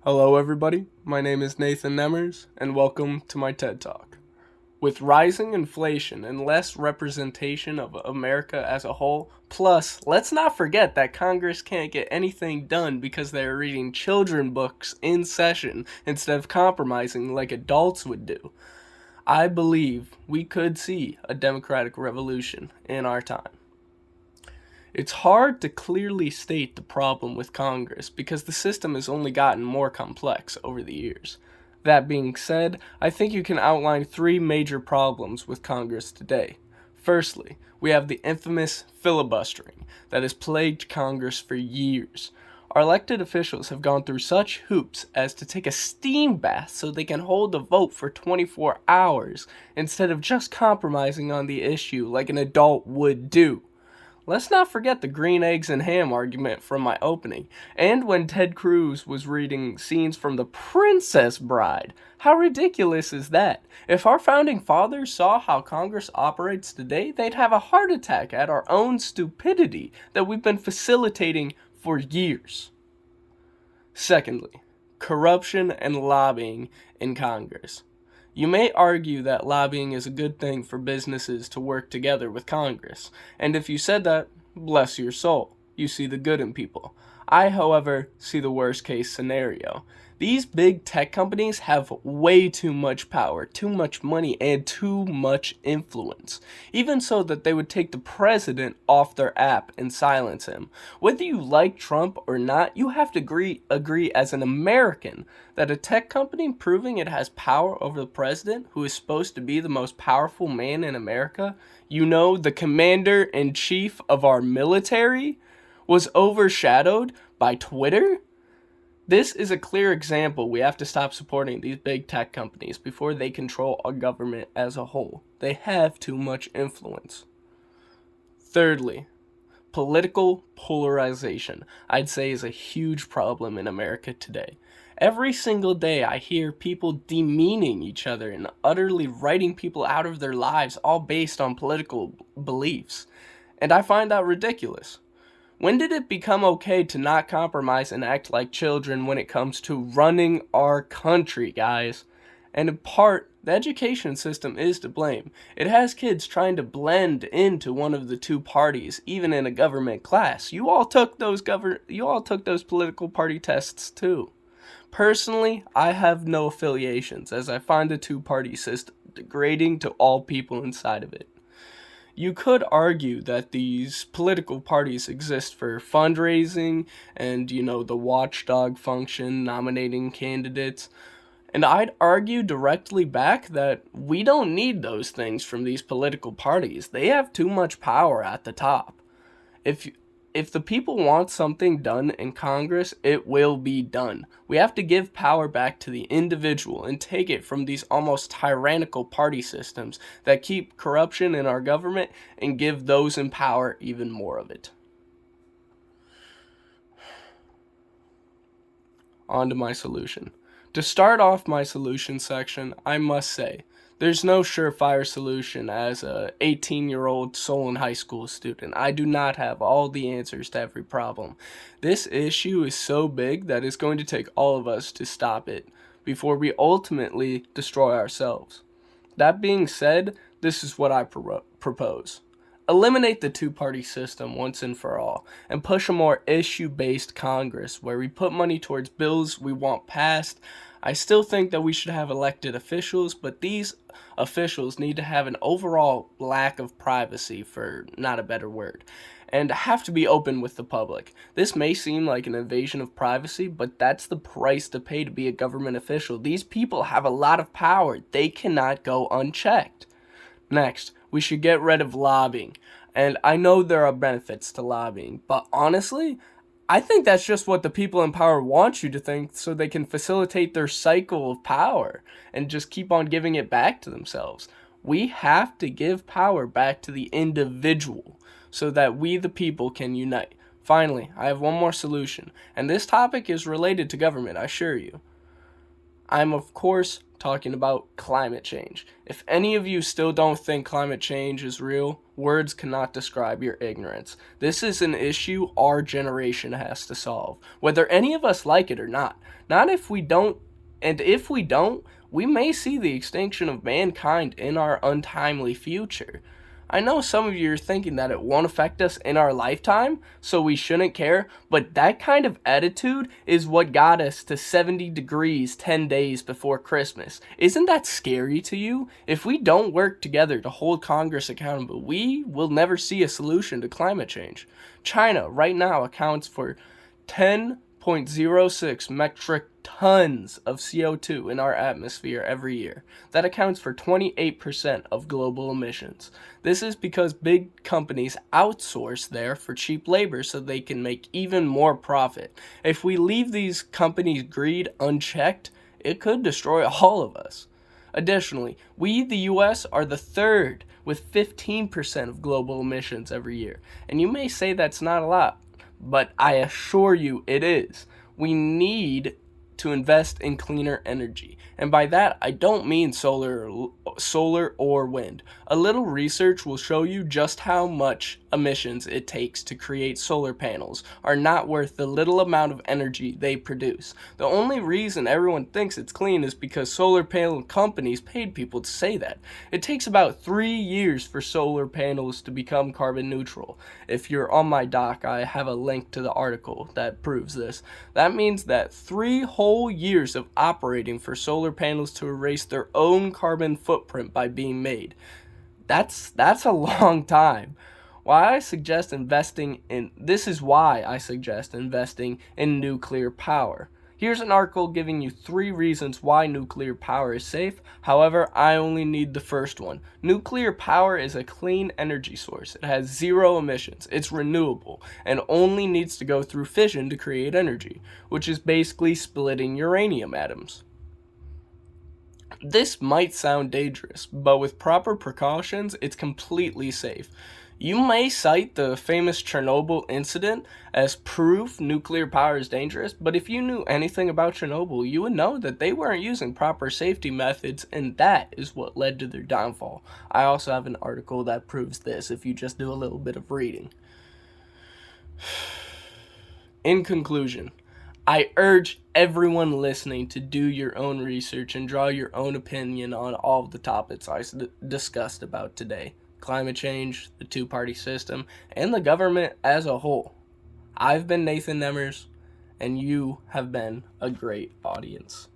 Hello, everybody. My name is Nathan Nemers, and welcome to my TED Talk. With rising inflation and less representation of America as a whole, plus, let's not forget that Congress can't get anything done because they're reading children books in session instead of compromising like adults would do, I believe we could see a democratic revolution in our time. It's hard to clearly state the problem with Congress because the system has only gotten more complex over the years. That being said, I think you can outline three major problems with Congress today. Firstly, we have the infamous filibustering that has plagued Congress for years. Our elected officials have gone through such hoops as to take a steam bath so they can hold a vote for 24 hours instead of just compromising on the issue like an adult would do. Let's not forget the green eggs and ham argument from my opening, and when Ted Cruz was reading scenes from The Princess Bride. How ridiculous is that? If our founding fathers saw how Congress operates today, they'd have a heart attack at our own stupidity that we've been facilitating for years. Secondly, corruption and lobbying in Congress. You may argue that lobbying is a good thing for businesses to work together with Congress, and if you said that, bless your soul, you see the good in people. I, however, see the worst case scenario. These big tech companies have way too much power, too much money, and too much influence. Even so that they would take the president off their app and silence him. Whether you like Trump or not, you have to agree as an American that a tech company proving it has power over the president, who is supposed to be the most powerful man in America, the commander in chief of our military, was overshadowed by Twitter? This is a clear example we have to stop supporting these big tech companies before they control our government as a whole. They have too much influence. Thirdly, political polarization, I'd say, is a huge problem in America today. Every single day, I hear people demeaning each other and utterly writing people out of their lives, all based on political beliefs. And I find that ridiculous. When did it become okay to not compromise and act like children when it comes to running our country, guys? And in part, the education system is to blame. It has kids trying to blend into one of the two parties, even in a government class. You all took those political party tests too. Personally, I have no affiliations as I find the two-party system degrading to all people inside of it. You could argue that these political parties exist for fundraising and, the watchdog function, nominating candidates. And I'd argue directly back that we don't need those things from these political parties. They have too much power at the top. If if the people want something done in Congress, it will be done. We have to give power back to the individual and take it from these almost tyrannical party systems that keep corruption in our government and give those in power even more of it. On to my solution. To start off my solution section, I must say, there's no surefire solution as a 18-year-old Solon High School student. I do not have all the answers to every problem. This issue is so big that it's going to take all of us to stop it before we ultimately destroy ourselves. That being said, this is what I propose. Eliminate the two-party system once and for all, and push a more issue-based Congress where we put money towards bills we want passed. I still think that we should have elected officials, but these officials need to have an overall lack of privacy, for not a better word, and have to be open with the public. This may seem like an invasion of privacy, but that's the price to pay to be a government official. These people have a lot of power. They cannot go unchecked. Next, we should get rid of lobbying. And I know there are benefits to lobbying, but honestly, I think that's just what the people in power want you to think so they can facilitate their cycle of power and just keep on giving it back to themselves. We have to give power back to the individual so that we, the people, can unite. Finally, I have one more solution, and this topic is related to government, I assure you. I'm, of course, talking about climate change. If any of you still don't think climate change is real, words cannot describe your ignorance. This is an issue our generation has to solve, whether any of us like it or not. Not if we don't, and if we don't, we may see the extinction of mankind in our untimely future. I know some of you are thinking that it won't affect us in our lifetime, so we shouldn't care, but that kind of attitude is what got us to 70 degrees 10 days before Christmas. Isn't that scary to you? If we don't work together to hold Congress accountable, we will never see a solution to climate change. China right now accounts for 10.06 metric tons of CO2 in our atmosphere every year. That accounts for 28% of global emissions. This is because big companies outsource there for cheap labor so they can make even more profit. If we leave these companies' greed unchecked, it could destroy all of us. Additionally, we, the US, are the third with 15% of global emissions every year. And you may say that's not a lot, but I assure you it is. We need to invest in cleaner energy. And by that, I don't mean solar or wind. A little research will show you just how much emissions it takes to create solar panels are not worth the little amount of energy they produce. The only reason everyone thinks it's clean is because solar panel companies paid people to say that. It takes about 3 years for solar panels to become carbon neutral. If you're on my doc, I have a link to the article that proves this. That means that 3 whole years of operating for solar panels to erase their own carbon footprint by being made. That's a long time. This is why I suggest investing in nuclear power. Here's an article giving you 3 reasons why nuclear power is safe. However, I only need the first one. Nuclear power is a clean energy source. It has 0 emissions. It's renewable and only needs to go through fission to create energy, which is basically splitting uranium atoms. This might sound dangerous, but with proper precautions, it's completely safe. You may cite the famous Chernobyl incident as proof nuclear power is dangerous, but if you knew anything about Chernobyl, you would know that they weren't using proper safety methods, and that is what led to their downfall. I also have an article that proves this if you just do a little bit of reading. In conclusion, I urge everyone listening to do your own research and draw your own opinion on all of the topics I discussed about today. Climate change, the two-party system, and the government as a whole. I've been Nathan Nemers, and you have been a great audience.